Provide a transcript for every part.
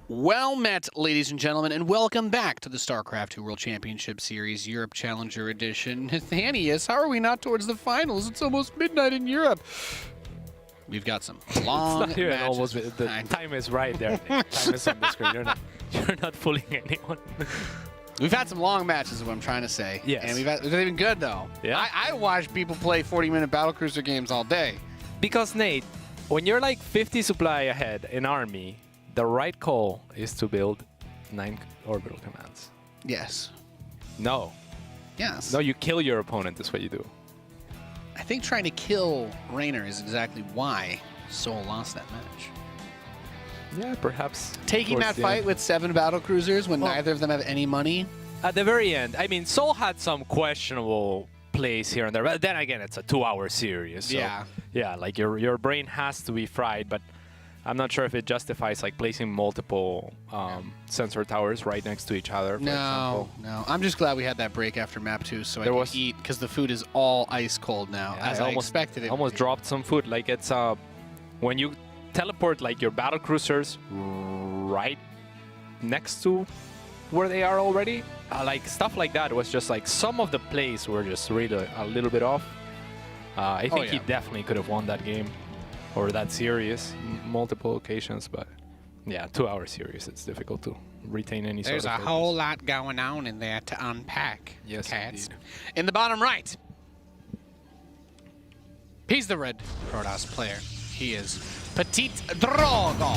Well met, ladies and gentlemen, and welcome back to the StarCraft 2 World Championship Series Europe Challenger Edition. Nathanius, how are we not towards the finals? It's almost midnight in Europe. We've got some long it's not even matches. almost. The time is right there. Time is on the screen. You're not fooling anyone. We've had some long matches, is what I'm trying to say. Yes. And they've been good, though. Yeah. I watch people play 40-minute battlecruiser games all day. Because, Nate, when you're like 50 supply ahead in army, the right call is to build 9 orbital commands. Yes. No. Yes. No, you kill your opponent. That's what you do. I think trying to kill Raynor is exactly why Sol lost that match. Yeah, perhaps. Taking that fight with 7 battlecruisers when neither of them have any money. At the very end, I mean, Sol had some questionable plays here and there, but then again, it's a 2-hour series. So, yeah, like your brain has to be fried, but I'm not sure if it justifies like placing multiple sensor towers right next to each other. For example. I'm just glad we had that break after map 2 so I could eat, because the food is all ice cold now, as I expected it. Almost dropped some food. Like it's when you teleport like your battle cruisers right next to where they are already, like stuff like that was just like some of the plays were just really a little bit off. I think he definitely could have won that game or that series multiple occasions, but yeah, 2-hour series, it's difficult to retain any sort of There's a whole lot going on in there to unpack. Yes, cats. indeed. In the bottom right, he's the red Protoss player. He is PtitDrogo.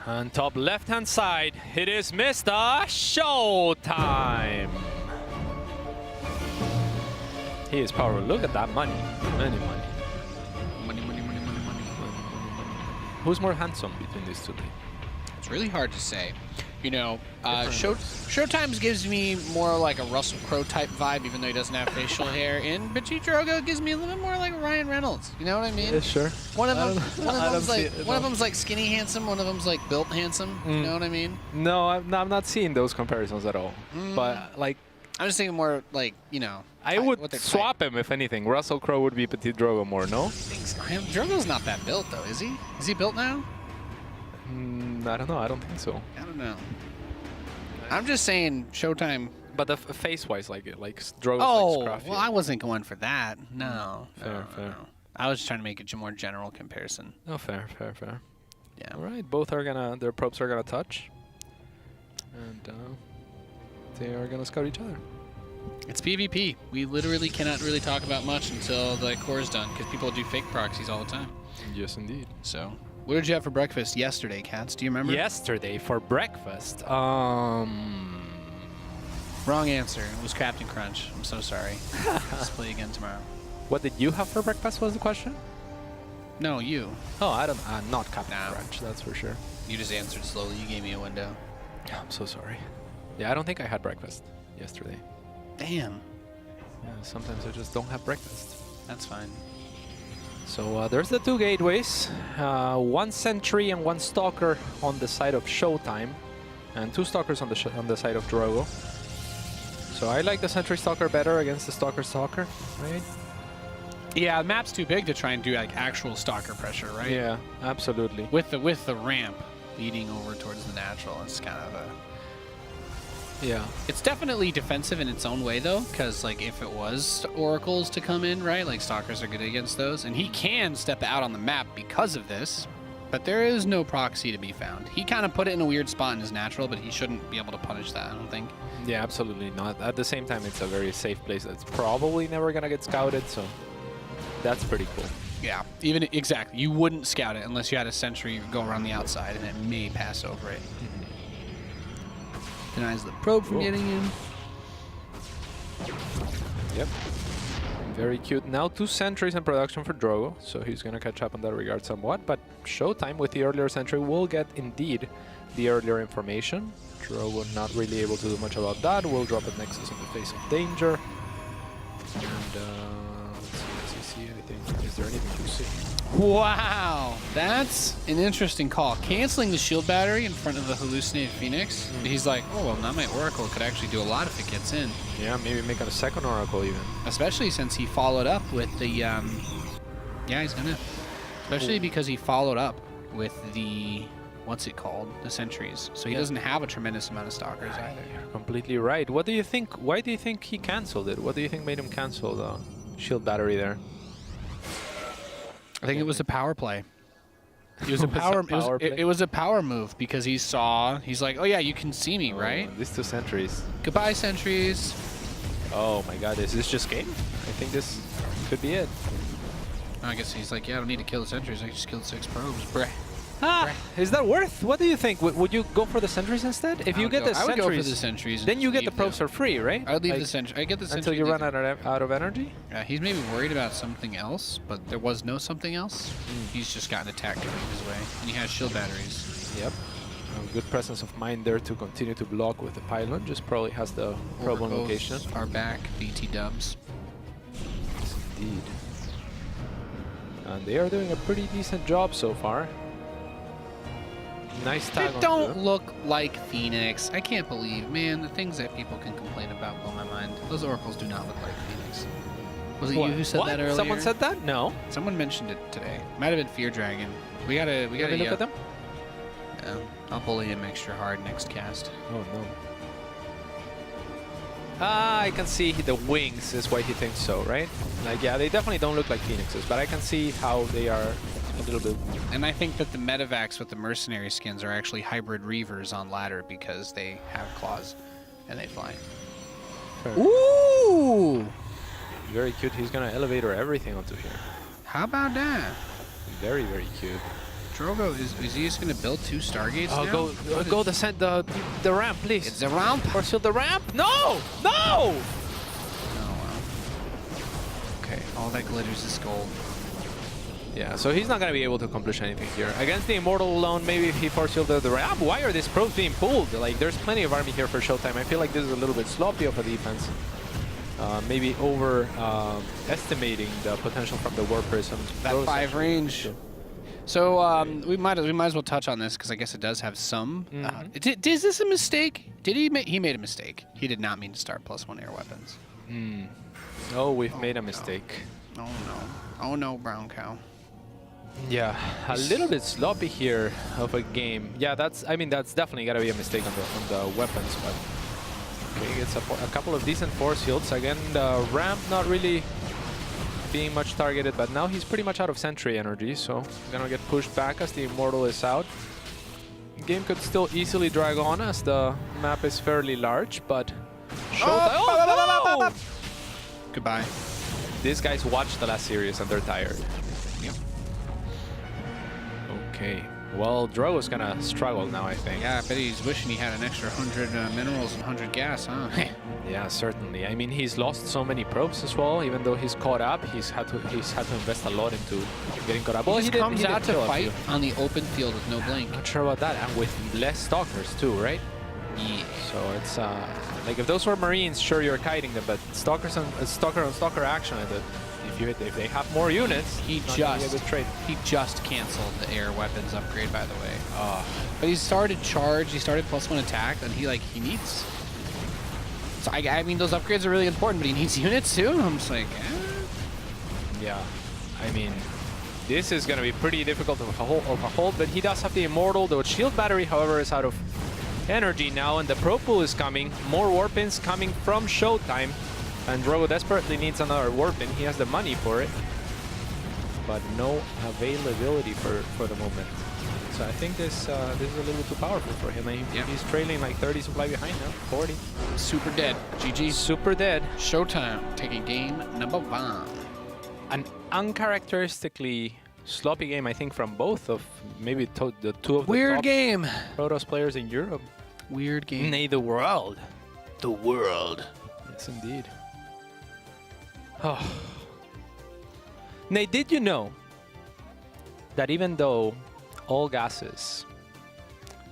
On top left-hand side, it is Mr. ShoWTimE. He is powerful. Look at that money. Money. Who's more handsome between these two? It's really hard to say. You know, ShoWTimE gives me more like a Russell Crowe type vibe, even though he doesn't have facial hair. And PtitDrogo gives me a little bit more like Ryan Reynolds. You know what I mean? Yeah, sure. One of them's like skinny handsome. One of them's like built handsome. You know what I mean? No, I'm not seeing those comparisons at all. But like, I'm just thinking more like, you know. I would swap him if anything. Russell Crowe would be PtitDrogo more, no? Drogo's not that built though, is he? Is he built now? I don't know. I don't think so. I don't know. I'm just saying ShoWTimE. But the face-wise, like Drogo's oh, like scruffy. Well, I wasn't going for that. No. Fair. No. I was trying to make it a more general comparison. Oh, fair. Yeah. All right, both are gonna, their probes are gonna touch, and they are gonna scout each other. It's PvP. We literally cannot really talk about much until the core is done, because people do fake proxies all the time. Yes, indeed. So, what did you have for breakfast yesterday, Cats? Do you remember? Yesterday for breakfast, Wrong answer. It was Captain Crunch. I'm so sorry. Let's play again tomorrow. What did you have for breakfast was the question? No, you. Oh, I don't, not Captain Crunch, that's for sure. You just answered slowly. You gave me a window. I'm so sorry. Yeah, I don't think I had breakfast yesterday. Damn. Yeah, sometimes I just don't have breakfast. That's fine. So there's the 2 gateways, 1 sentry and 1 stalker on the side of ShoWTimE, and 2 stalkers on the side of Drogo. So I like the sentry stalker better against the stalker, right? Yeah, the map's too big to try and do like actual stalker pressure, right? Yeah, absolutely. With the ramp leading over towards the natural, it's kind of a... Yeah. It's definitely defensive in its own way, though, because like if it was oracles to come in, right, like stalkers are good against those, and he can step out on the map because of this, but there is no proxy to be found. He kind of put it in a weird spot in his natural, but he shouldn't be able to punish that, I don't think. Yeah, absolutely not. At the same time, it's a very safe place that's probably never gonna get scouted, so that's pretty cool. Yeah, even exactly. You wouldn't scout it unless you had a sentry go around the outside, and it may pass over it. Denies the probe from getting in. Yep. Very cute. Now 2 sentries in production for Drogo, so he's going to catch up in that regard somewhat. But ShoWTimE with the earlier sentry will get, indeed, the earlier information. Drogo not really able to do much about that. Will drop a Nexus in the face of danger. And let's see anything. Is there anything to see? Wow, that's an interesting call. Canceling the shield battery in front of the hallucinated Phoenix. He's like, oh, well, now my Oracle could actually do a lot if it gets in. Yeah, maybe make a second Oracle even. Especially since he followed up with the Yeah, he's gonna. Especially because he followed up with the, what's it called? The sentries. So he doesn't have a tremendous amount of stalkers either. You're completely right. What do you think? Why do you think he canceled it? What do you think made him cancel the shield battery there? I think it was a power play. It was a power. It was a power move because he saw. He's like, oh yeah, you can see me, right? These two sentries. Goodbye, sentries. Oh my God, is this just game? I think this could be it. I guess he's like, yeah, I don't need to kill the sentries. I just killed 6 probes. Bruh. Ah, is that worth? What do you think? Would you go for the sentries instead? If you get the I would go for the sentries, sentries. then you get the probes for free, right? I would leave Like, the sentry. I get the sentry until you run out of energy. He's maybe worried about something else, but there was no something else. He's just gotten attacked coming his way, and he has shield batteries. Yep. A good presence of mind there to continue to block with the pylon. Just probably has the problem location. Are back. BT dubs. Yes, indeed. And they are doing a pretty decent job so far. Nice tag. They don't look like Phoenix. I can't believe, man, the things that people can complain about blow my mind. Those oracles do not look like Phoenix. Was it you who said that earlier? Someone said that? No. Someone mentioned it today. Might have been Fear Dragon. We gotta look at them. Yeah, I'll bully him extra hard next cast. Oh no. Ah, I can see the wings is why he thinks so, right? Like, yeah, they definitely don't look like Phoenixes, but I can see how they are a little bit. And I think that the medevacs with the mercenary skins are actually hybrid reavers on ladder because they have claws and they fly. Fair. Ooh! Very cute. He's gonna elevator everything onto here. How about that? Very, very cute. Drogo, is he just gonna build 2 Stargates now? Go the ramp, please. It's a ramp. Or shield the ramp? No! No! Oh, wow. Okay, all that glitters is gold. Yeah, so he's not going to be able to accomplish anything here. Against the Immortal alone, maybe if he force shielded the ramp. Why are these probes being pulled? Like, there's plenty of army here for ShoWTimE. I feel like this is a little bit sloppy of a defense. Maybe estimating the potential from the War Prism. That 5 range. So we might as well touch on this because I guess it does have some. Is this a mistake? Did he made a mistake? He did not mean to start +1 air weapons. Oh, we've made a mistake. Oh no! Oh no, brown cow. Yeah, a little bit sloppy here of a game. Yeah, I mean that's definitely gotta be a mistake on the weapons, but okay, gets a couple of decent force shields. Again, the ramp not really being much targeted, but now he's pretty much out of sentry energy, so gonna get pushed back as the Immortal is out. Game could still easily drag on as the map is fairly large, but Goodbye. These guys watched the last series and they're tired. Yep. Okay. Well, Drogo's gonna struggle now, I think. Yeah, I bet he's wishing he had an extra 100 minerals and 100 gas, huh? Yeah, certainly. I mean, he's lost so many probes as well. Even though he's caught up, he's had to invest a lot into getting caught up. Well, he comes out to fight on the open field with no blink. Not sure about that, and with less stalkers too, right? Yeah. So it's like if those were Marines, sure you're kiting them, but stalkers and stalker on stalker action. If they have more units, he just canceled the air weapons upgrade, by the way. But he started charge, he started +1 attack, and he needs. So I mean, those upgrades are really important, but he needs units too. I'm just like, yeah. I mean, this is gonna be pretty difficult of a hold, but he does have the Immortal. The shield battery, however, is out of energy now, and the Pro Pool is coming. More warpins coming from ShoWTimE. And Drogo desperately needs another warpin. He has the money for it, but no availability for the moment. So I think this is a little too powerful for him. He's trailing like 30 supply behind now, 40. Super dead. GG. Super dead. ShoWTimE taking game number 1. An uncharacteristically sloppy game, I think, from both of maybe the two of the Weird top game. Protoss players in Europe. Weird game. Nay, the world. The world. Yes, indeed. Oh. Nate, did you know that even though all gases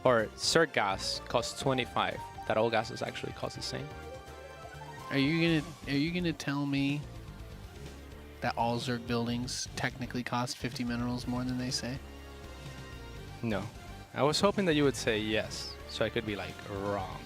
or Zerg gas costs 25, that all gases actually cost the same? Are you gonna tell me that all Zerg buildings technically cost 50 minerals more than they say? No. I was hoping that you would say yes, so I could be like wrong.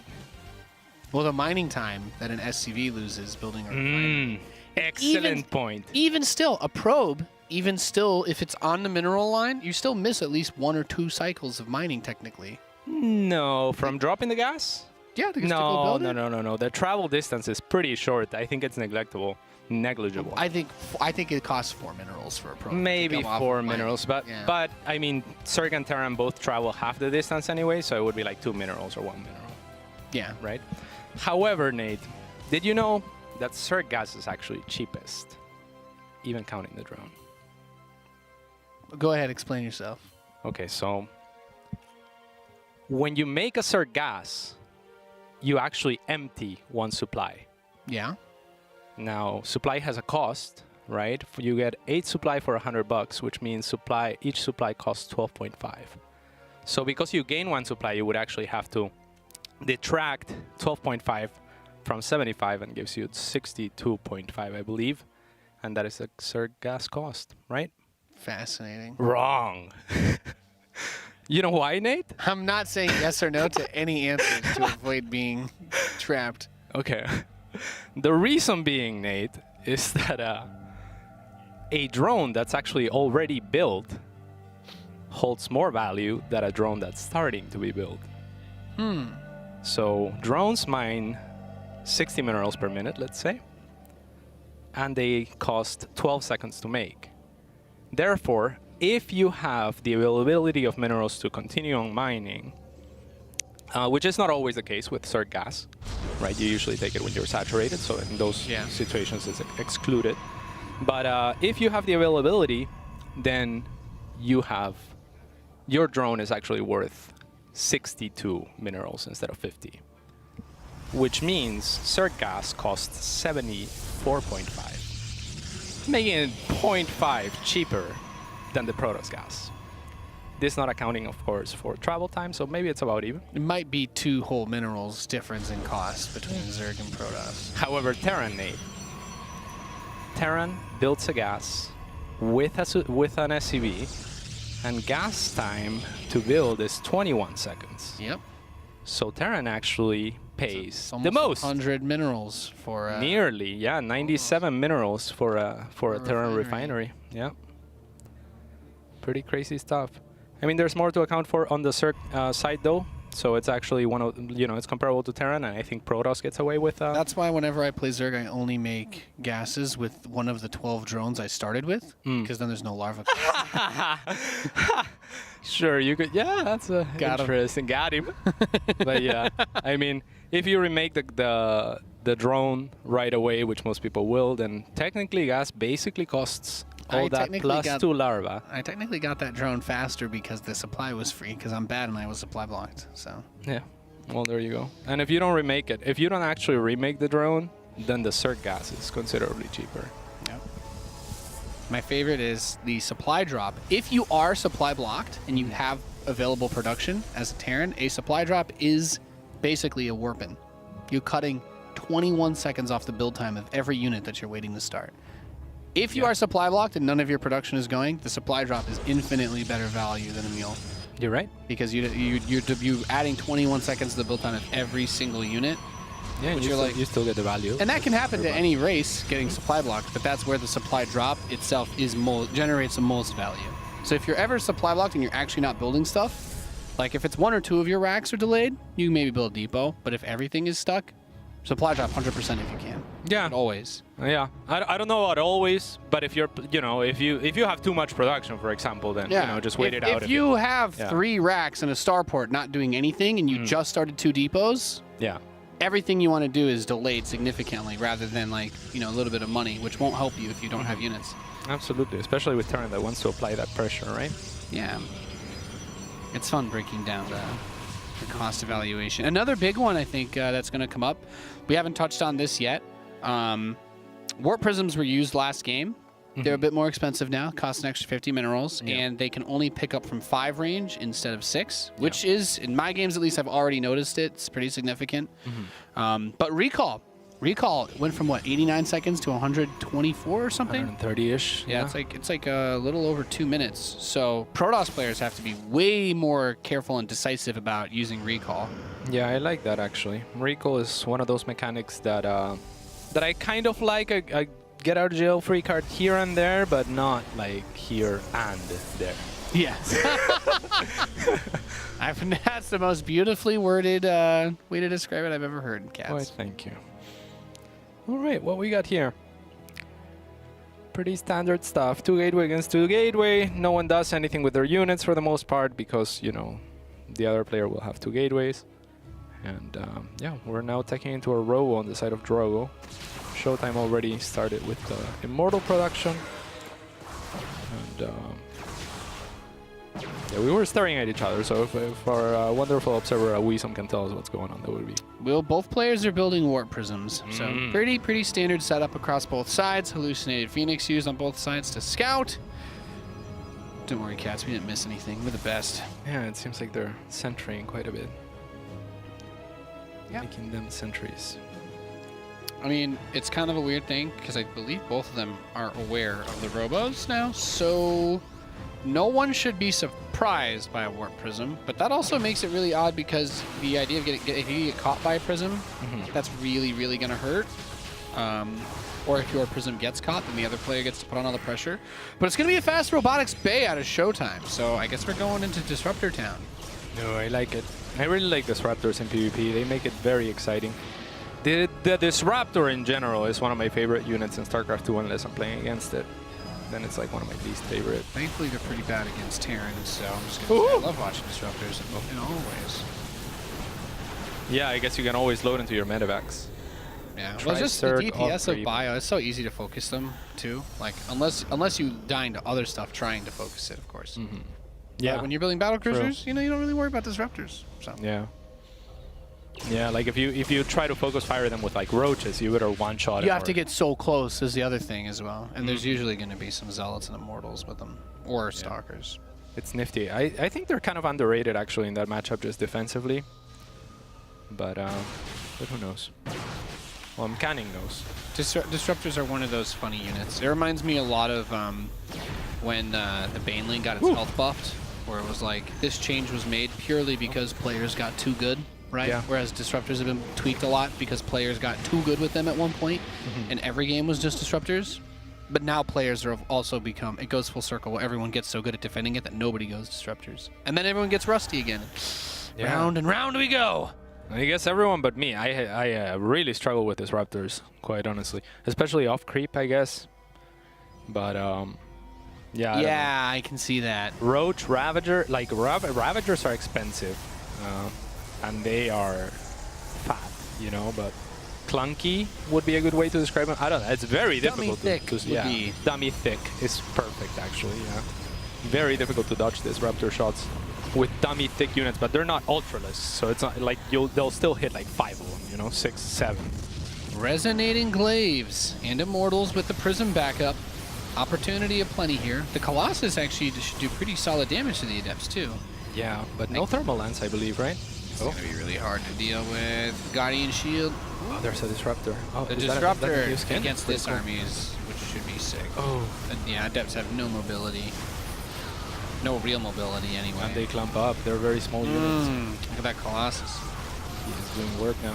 Well, the mining time that an SCV loses building a refinery. Excellent point. Even still, a probe even still, if it's on the mineral line, you still miss at least 1 or 2 cycles of mining technically. No, from dropping the gas? Yeah, to go No, build it. no. The travel distance is pretty short. I think it's negligible. I think it costs 4 minerals for a pro. Maybe 4 minerals, but Yeah. but I mean, Zerg and Terran both travel half the distance anyway, so it would be like 2 minerals or 1 mineral, Yeah. right? However, Nate, did you know that Zerg gas is actually cheapest, even counting the drone? Go ahead, explain yourself. Okay, so when you make a Zerg gas, you actually empty one supply. Yeah. Now, supply has a cost, right? You get 8 supply for $100, which means each supply costs 12.5. So because you gain 1 supply, you would actually have to detract 12.5 from 75 and gives you 62.5, I believe. And that is a Zerg gas cost, right? Fascinating. Wrong. You know why, Nate? I'm not saying yes or no to any answers to avoid being trapped. Okay. The reason being, Nate, is that a drone that's actually already built holds more value than a drone that's starting to be built. So drones mine 60 minerals per minute, let's say, and they cost 12 seconds to make. Therefore, if you have the availability of minerals to continue on mining, which is not always the case with Zerg gas, right? You usually take it when you're saturated, so in those situations it's excluded. But if you have the availability, then your drone is actually worth 62 minerals instead of 50, which means Zerg gas costs 74.5, making it 0.5 cheaper than the Protoss gas. This not accounting, of course, for travel time, so maybe it's about even. It might be 2 whole minerals difference in cost between Zerg and Protoss. However, Terran, Nate. Terran builds a gas with an SCV, and gas time to build is 21 seconds. Yep. So Terran actually pays It's the most. 100 minerals for Nearly, yeah, 97 minerals for a Terran refinery. Yeah. Pretty crazy stuff. I mean, there's more to account for on the Zerg side, though. So it's actually it's comparable to Terran, and I think Protoss gets away with. That's why whenever I play Zerg, I only make gases with one of the 12 drones I started with, because then there's no larva. Sure, you could. Yeah, that's interesting. Got him. But yeah, I mean, if you remake the drone right away, which most people will, then technically gas basically costs all that plus 2 larva. I technically got that drone faster because the supply was free, because I'm bad and I was supply blocked. So yeah, well, there you go. And if you don't remake it, if you don't actually remake the drone, then the Zerg gas is considerably cheaper. Yep. My favorite is the supply drop. If you are supply blocked and you have available production as a Terran, a supply drop is basically a warpin. You're cutting 21 seconds off the build time of every unit that you're waiting to start. If you are supply blocked and none of your production is going, the supply drop is infinitely better value than a mule. You're right. Because you're adding 21 seconds to the build time of every single unit. Yeah, you still get the value. And that can happen to any race getting supply blocked, but that's where the supply drop itself generates the most value. So if you're ever supply blocked and you're actually not building stuff, like if it's 1 or 2 of your racks are delayed, you can maybe build a depot. But if everything is stuck, supply drop 100% if you can. Yeah. But always. Yeah. I don't know about always, but if you're, if you have too much production, for example, then, just wait it out. If you have 3 racks and a starport not doing anything and you just started 2 depots, everything you want to do is delayed significantly rather than like, a little bit of money, which won't help you if you don't have units. Absolutely. Especially with Terran that wants to apply that pressure, right? Yeah. It's fun breaking down the cost evaluation. Another big one I think that's going to come up, we haven't touched on this yet. Warp prisms were used last game. They're a bit more expensive now, cost an extra 50 minerals, and they can only pick up from 5 range instead of 6, which is, in my games at least, I've already noticed it. It's pretty significant. But recall went from what, 89 seconds to 124 or something? 130-ish. Yeah, it's like a little over 2 minutes. So Protoss players have to be way more careful and decisive about using recall. Yeah, I like that actually. Recall is one of those mechanics that I kind of like. get out of jail free card here and there, but not like here and there. Yes. That's the most beautifully worded way to describe it I've ever heard, Cats. Why, thank you. All right, what we got here? Pretty standard stuff. 2 gateway against 2 gateway. No one does anything with their units for the most part because, you know, the other player will have 2 gateways. And yeah, we're now taking into a row on the side of Drogo. ShoWTimE already started with the Immortal production. And yeah, we were staring at each other, so if our wonderful observer Weesum can tell us what's going on, that would be... Well, both players are building warp prisms, so pretty standard setup across both sides. Hallucinated Phoenix used on both sides to scout. Don't worry, Cats, we didn't miss anything. We're the best. Yeah, it seems like they're centering quite a bit. Yeah. Making them sentries. I mean, it's kind of a weird thing, because I believe both of them are aware of the robos now, so no one should be surprised by a warp prism, but that also makes it really odd because the idea of if you get caught by a prism, that's really going to hurt. Or if your prism gets caught, then the other player gets to put on all the pressure. But it's going to be a fast robotics bay out of ShoWTimE, so I guess we're going into Disruptor Town. No, I like it. I really like Disruptors in PvP. They make it very exciting. The Disruptor in general is one of my favorite units in StarCraft 2 unless I'm playing against it. Then it's like one of my least favorite. Thankfully, they're pretty bad against Terran, so I'm just going to say I love watching Disruptors in all ways. Yeah, I guess you can always load into your medevacs. Yeah, well, just the DPS of Bio, it's so easy to focus them, too. Like, unless you die into other stuff trying to focus it, of course. Yeah, when you're building battle cruisers, you know, you don't really worry about disruptors. So. Yeah. Yeah, like if you try to focus fire them with like roaches, you better one-shot. You have to get so close is the other thing as well, and there's usually going to be some zealots and immortals with them, or stalkers. It's nifty. I think they're kind of underrated actually in that matchup, just defensively. But who knows? Well, I'm canning those. Disruptors are one of those funny units. It reminds me a lot of when the Baneling got its health buffed, where it was like this change was made purely because players got too good. Right? Yeah. Whereas disruptors have been tweaked a lot because players got too good with them at one point, and every game was just disruptors. But now players have also become, it goes full circle where everyone gets so good at defending it that nobody goes disruptors. And then everyone gets rusty again. Yeah. Round and round we go. I guess everyone but me. I really struggle with disruptors, quite honestly. Especially off creep, I guess. But, yeah. Yeah, I can see that. Roach, Ravager, like Ravagers are expensive. And they are fat, you know, but clunky would be a good way to describe them. I don't know, it's very difficult to dummy thick is perfect, actually, yeah. Very difficult to dodge disruptor shots with dummy thick units, but they're not ultraless, so it's not like they'll still hit like 5 of them, you know, 6, 7. Resonating Glaives and Immortals with the Prism backup. Opportunity aplenty here. The Colossus actually should do pretty solid damage to the Adepts, too. Yeah, but no Thermal Lance, I believe, right? It's going to be really hard to deal with. Guardian Shield. Oh, there's a Disruptor. Oh, the Disruptor against this army is, which should be sick. Oh. And yeah, Adepts have no mobility. No real mobility, anyway. And they clump up. They're very small units. Look at that Colossus. He's doing work now.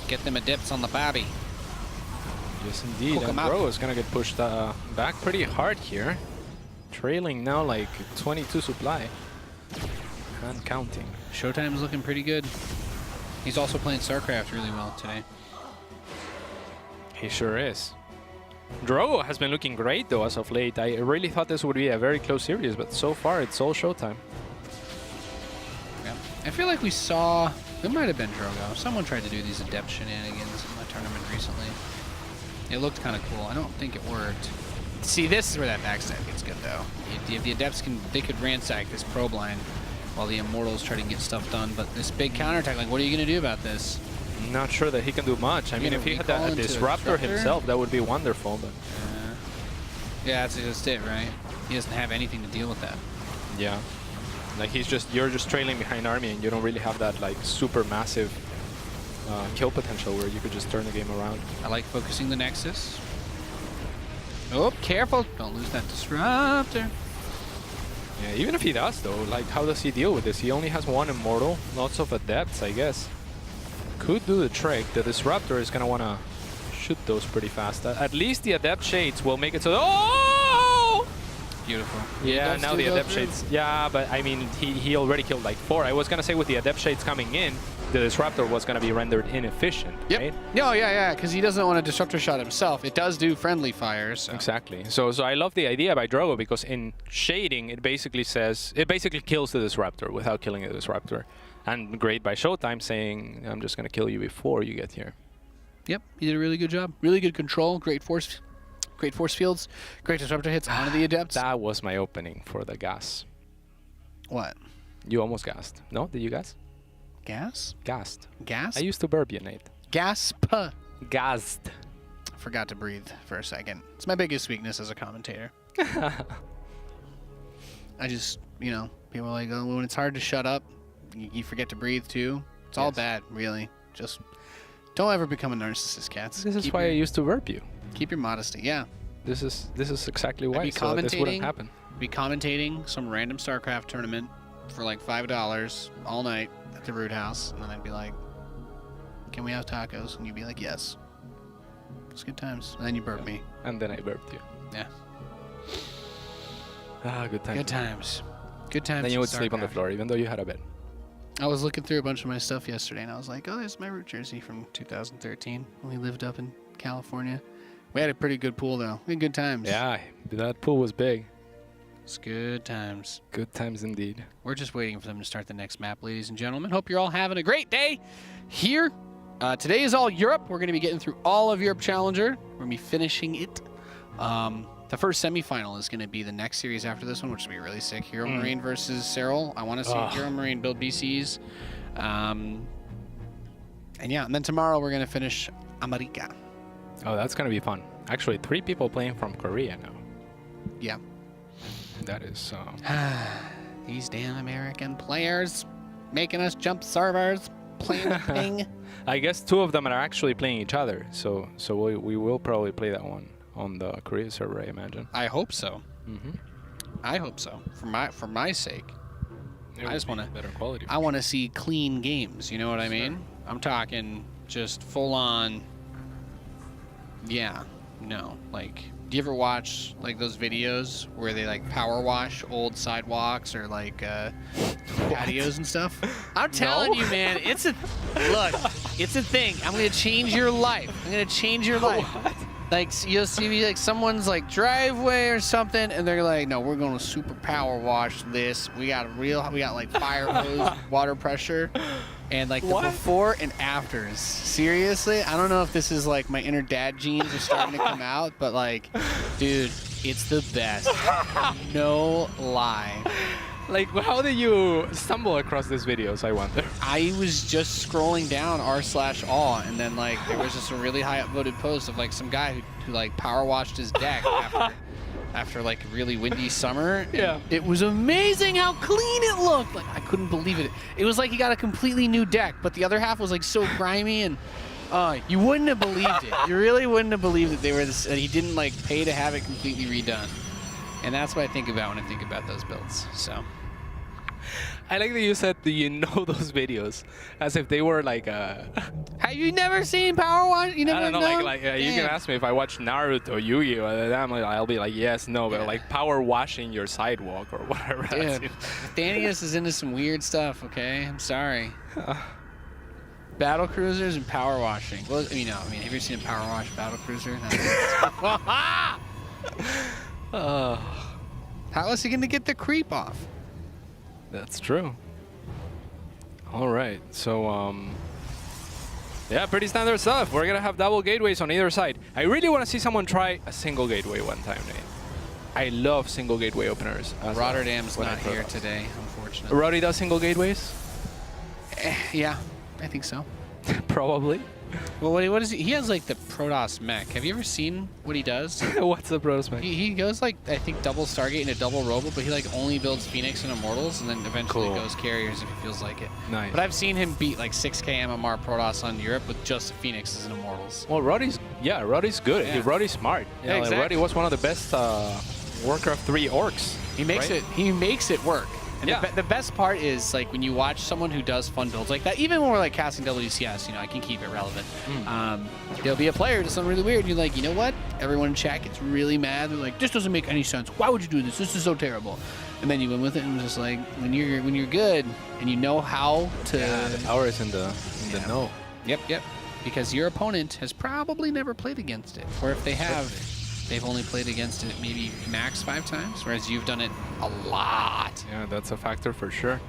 Get them Adepts on the Babby. Yes, indeed. And Bro is going to get pushed back pretty hard here. Trailing now like 22 supply. And counting. ShoWTimE's looking pretty good. He's also playing StarCraft really well today. He sure is. Drogo has been looking great though as of late. I really thought this would be a very close series, but so far it's all ShoWTimE. Yeah. I feel like we saw, it might have been Drogo. Someone tried to do these Adept shenanigans in the tournament recently. It looked kind of cool. I don't think it worked. See, this is where that backstab gets good though. If the Adepts they could ransack this probe line while the Immortals try to get stuff done, but this big counterattack, like, what are you going to do about this? I'm not sure that he can do much. I mean, if he had a disruptor himself, that would be wonderful, but... yeah, that's just it, right? He doesn't have anything to deal with that. Yeah. Like, you're just trailing behind army, and you don't really have that, like, super massive kill potential where you could just turn the game around. I like focusing the Nexus. Oh, careful! Don't lose that disruptor. Yeah, even if he does though, like how does he deal with this? He only has 1 Immortal, lots of Adepts, I guess. Could do the trick. The Disruptor is gonna wanna shoot those pretty fast. At least the Adept Shades will make it so... Oh! Beautiful. Yeah, Adepts now do the go Adept through. Shades. Yeah, but I mean, he already killed like 4. I was going to say with the Adept Shades coming in, the Disruptor was going to be rendered inefficient, Yep. right? No, yeah, because he doesn't want a Disruptor shot himself. It does do friendly fires. So. Exactly. So I love the idea by Drogo because in shading, it basically kills the Disruptor without killing the Disruptor. And great by ShoWTimE saying, I'm just going to kill you before you get here. Yep, he did a really good job. Really good control, great force fields, great Disruptor hits onto the Adepts. That was my opening for the gas. What? You almost gassed. No? Did you gas? Gas? Gassed. Gas? I used to burp you, Nate. Gasp. Gassed. Forgot to breathe for a second. It's my biggest weakness as a commentator. I just, you know, people are like, oh, when it's hard to shut up, you forget to breathe too. It's all bad, really. Just don't ever become a narcissist, cats. This is why I used to burp you. Keep your modesty, yeah. This is exactly why. I'd be So this wouldn't happen. Be commentating some random StarCraft tournament for like $5 all night at the Root House, and then I'd be like, "Can we have tacos?" And you'd be like, "Yes." It's good times. And then you burp me. And then I burped you. Yeah. Ah, good times. Good times. Good times. Then you in would sleep on the StarCraft. floor, even though you had a bed. I was looking through a bunch of my stuff yesterday, and I was like, "Oh, there's my Root jersey from 2013 when we lived up in California." We had a pretty good pool, though. We had good times. Yeah, that pool was big. It's good times. Good times indeed. We're just waiting for them to start the next map, ladies and gentlemen. Hope you're all having a great day here. Today is all Europe. We're going to be getting through all of Europe Challenger. We're going to be finishing it. The first semifinal is going to be the next series after this one, which will be really sick. Hero Marine versus Cyril. I want to see Hero Marine build BCs. And yeah, and then tomorrow we're going to finish America. Oh, that's going to be fun. Actually, 3 people playing from Korea now. Yeah. That is... These damn American players making us jump servers, playing with ping. I guess 2 of them are actually playing each other, so we will probably play that one on the Korea server, I imagine. I hope so. Mm-hmm. I hope so. For my sake. I just want to better quality. I want to see clean games. You know what I mean? I'm talking just full on. Yeah. No. Like, do you ever watch like those videos where they like power wash old sidewalks or like patios and stuff? I'm telling you, man, it's a thing. I'm gonna change your life. I'm gonna change your life. Like, you'll see like someone's like driveway or something, and they're like, no, we're gonna super power wash this. We got like fire hose, water pressure, and like the before and afters. Seriously, I don't know if this is like my inner dad genes are starting to come out, but like, dude, it's the best. No lie. Like, how did you stumble across these videos, I wonder? I was just scrolling down r/awe, and then like there was just a really high upvoted post of like some guy who like power washed his deck after like a really windy summer. Yeah. It was amazing how clean it looked. Like, I couldn't believe it. It was like he got a completely new deck, but the other half was like so grimy, and you wouldn't have believed it. You really wouldn't have believed that that he didn't like pay to have it completely redone. And that's what I think about when I think about those builds. So I like that you said, do you know those videos? As if they were like have you never seen Power Wash? You never I don't know, like you can ask me if I watch Naruto, Yu-Gi-Oh! I'll be like, yes, no, but like power washing your sidewalk or whatever. Dude, Thanius is into some weird stuff, okay? I'm sorry. Battle cruisers and power washing. Well, have you ever seen a power wash battle cruiser? How is he going to get the creep off? That's true. All right, so yeah, pretty standard stuff. We're gonna have double gateways on either side. I really want to see someone try a single gateway one time, Nate. I love single gateway openers. Rotterdam's not here today, unfortunately. Roddy does single gateways? Yeah, I think so. Probably. Well, what is he? He has like the Protoss mech. Have you ever seen what he does? What's the Protoss mech? He goes like, I think, double Stargate and a double Robo, but he like only builds Phoenix and Immortals, and then eventually goes Carriers if he feels like it. Nice. But I've seen him beat like 6k MMR Protoss on Europe with just Phoenixes and Immortals. Well, Roddy's good. Yeah. Roddy's smart. You know, exactly. Roddy was one of the best Warcraft 3 orcs. He makes it work. And Yeah. the best part is like when you watch someone who does fun builds like that, even when we're like casting WCS, you know, I can keep it relevant. There'll be a player does something really weird, and you're like, you know what? Everyone in chat gets really mad. They're like, this doesn't make any sense. Why would you do this? This is so terrible. And then you win with it, and it's just like when you're good and you know how to. Yeah, the power is in the know. Yep. Because your opponent has probably never played against it, or if they have, they've only played against it maybe max 5 times, whereas you've done it a lot. Yeah, that's a factor for sure.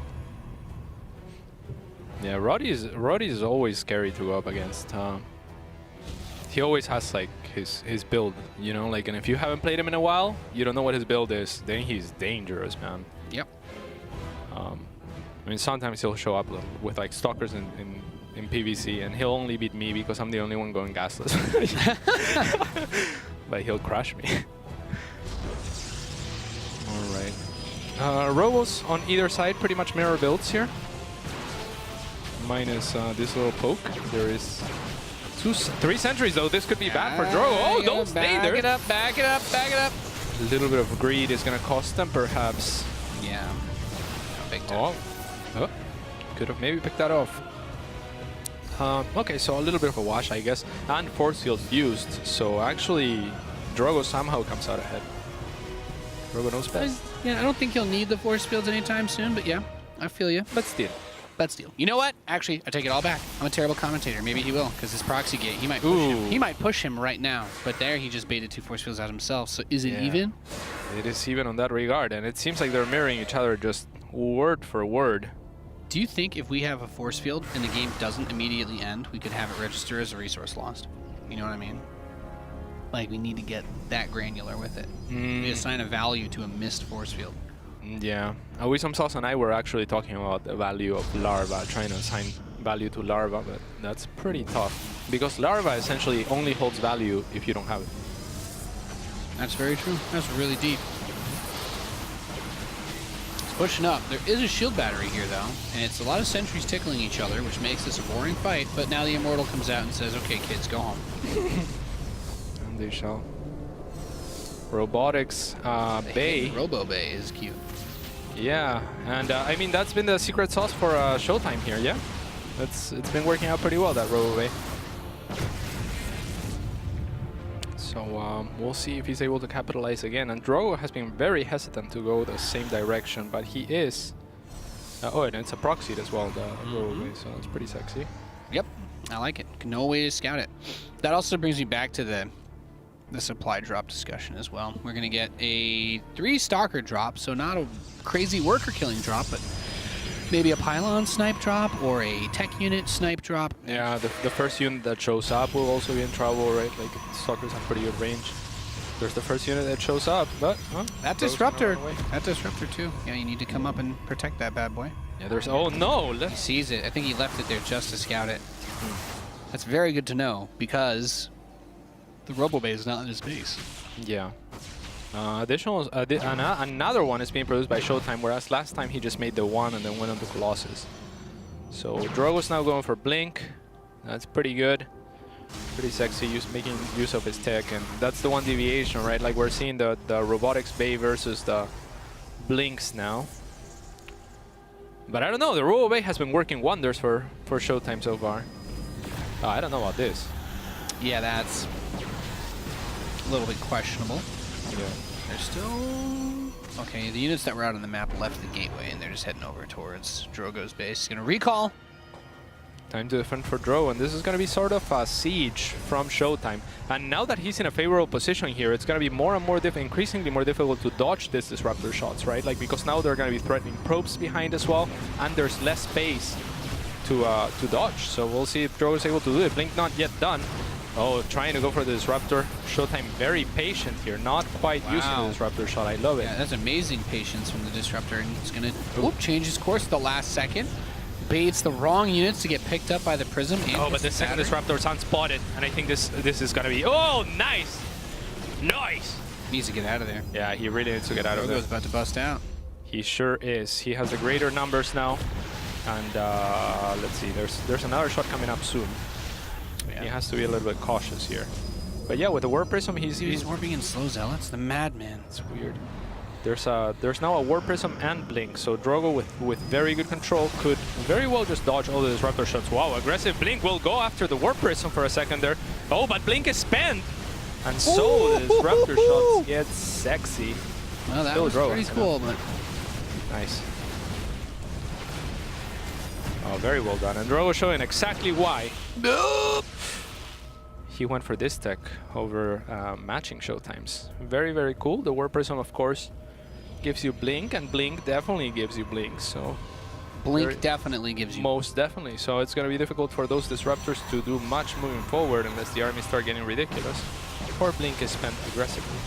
Yeah, Roddy is always scary to go up against. He always has like his build, you know, like, and if you haven't played him in a while, you don't know what his build is, then he's dangerous, man. Yep. I mean, sometimes he'll show up with like stalkers in PvC, and he'll only beat me because I'm the only one going gasless. But he'll crush me. All right. Robos on either side, pretty much mirror builds here. Minus this little poke. There is 3 sentries though. This could be bad for Drogo. Oh, don't stay there. Back it up. A little bit of greed is gonna cost them, perhaps. Yeah. Big time. Oh, could have maybe picked that off. Okay, so a little bit of a wash, I guess, and force field used. So actually, Drogo somehow comes out ahead. Drogo knows best. Yeah, I don't think he'll need the force fields anytime soon, but yeah, I feel you. But still. Let's deal. You know what? Actually, I take it all back. I'm a terrible commentator. Maybe he will, because his proxy gate, he might push him. He might push him right now, but there he just baited 2 force fields out himself. So is it even? It is even on that regard, and it seems like they're mirroring each other just word for word. Do you think if we have a force field and the game doesn't immediately end, we could have it register as a resource lost? You know what I mean? Like, we need to get that granular with it. We assign a value to a missed force field. Yeah. Wisdom Sauce and I were actually talking about the value of larva, trying to assign value to larva, but that's pretty tough. Because larva essentially only holds value if you don't have it. That's very true. That's really deep. Pushing up. There is a shield battery here, though, and it's a lot of sentries tickling each other, which makes this a boring fight, but now the Immortal comes out and says, okay, kids, go home. And they shall. Robotics Bay. Robo Bay is cute. Yeah, and I mean, that's been the secret sauce for ShoWTimE here, yeah? It's been working out pretty well, that Robo Bay. So we'll see if he's able to capitalize again. And Drogo has been very hesitant to go the same direction, but he is. Oh, and it's a proxy as well, the Robo Bay, so that's pretty sexy. Yep, I like it. No way to scout it. That also brings me back to the supply drop discussion as well. We're going to get a 3 stalker drop, so not a crazy worker killing drop, but maybe a pylon snipe drop or a tech unit snipe drop. Yeah, the first unit that shows up will also be in trouble, right? Like, stalkers have pretty good range. There's the first unit that shows up, but that disruptor too. Yeah, you need to come up and protect that bad boy. Yeah, there's oh no, he sees it. I think he left it there just to scout it. That's very good to know because the Robo Bay is not in his base. Yeah. Additional, another one is being produced by ShoWTimE, whereas last time he just made the one and then went on to Colossus. So Drogo's now going for Blink. That's pretty good. Pretty sexy, making use of his tech, and that's the one deviation, right? Like, we're seeing the Robotics Bay versus the Blinks now. But I don't know, the Robo Bay has been working wonders for ShoWTimE so far. I don't know about this. Yeah, that's a little bit questionable. Yeah. They're still... Okay, the units that were out on the map left the gateway, and they're just heading over towards Drogo's base. He's going to recall. Time to defend for Drogo, and this is going to be sort of a siege from ShoWTimE. And now that he's in a favorable position here, it's going to be more and more increasingly more difficult to dodge these disruptor shots, right? Like, because now they're going to be threatening probes behind as well, and there's less space to dodge. So we'll see if Drogo is able to do it. Blink not yet done. Oh, trying to go for the disruptor. ShoWTimE very patient here, not quite using the disruptor shot. I love it. Yeah, that's amazing patience from the disruptor, and he's going to change his course at the last second. Baits the wrong units to get picked up by the Prism. Oh, but the second disruptor is unspotted, and I think this is going to be... Oh, nice! Nice! Needs to get out of there. Yeah, he really needs to get out of there. Drogo's about to bust out. He sure is. He has the greater numbers now. And let's see, there's another shot coming up soon. Yeah. He has to be a little bit cautious here. But yeah, with the Warp Prism, he's warping in slow zealots. The madman. It's weird. There's now a Warp Prism and Blink, so Drogo with very good control could very well just dodge all the Disruptor shots. Wow, aggressive Blink will go after the Warp Prism for a second there. Oh, but Blink is spent! And so the Disruptor shots get sexy. Well, that Still was Drogo, pretty cool, but... Nice. Oh, very well done. And Drogo showing exactly why. He went for this tech over matching ShoWTimEs. Very, very cool. The Warp Prism, of course, gives you Blink, and Blink definitely gives you Blink, so... Blink definitely gives you... Most definitely. So it's going to be difficult for those Disruptors to do much moving forward unless the armies start getting ridiculous. Or Blink is spent aggressively.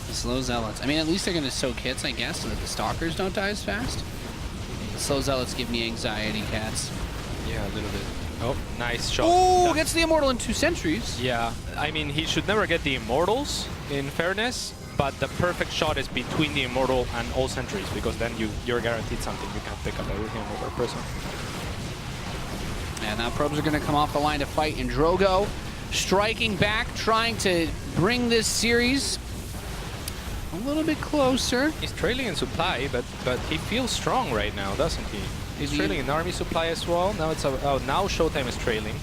The slow Zealots. I mean, at least they're going to soak hits, I guess, so that the Stalkers don't die as fast. The slow Zealots give me anxiety, cats. Yeah, a little bit. Oh, nice shot. Oh, gets the Immortal in 2 sentries. Yeah, I mean, he should never get the Immortals, in fairness, but the perfect shot is between the Immortal and all sentries, because then you're guaranteed something. You can pick up everything over Prism. And now probes are going to come off the line to fight, and Drogo striking back, trying to bring this series a little bit closer. He's trailing in supply, but he feels strong right now, doesn't he? He's trailing in army supply as well. Now it's now ShoWTimE is trailing.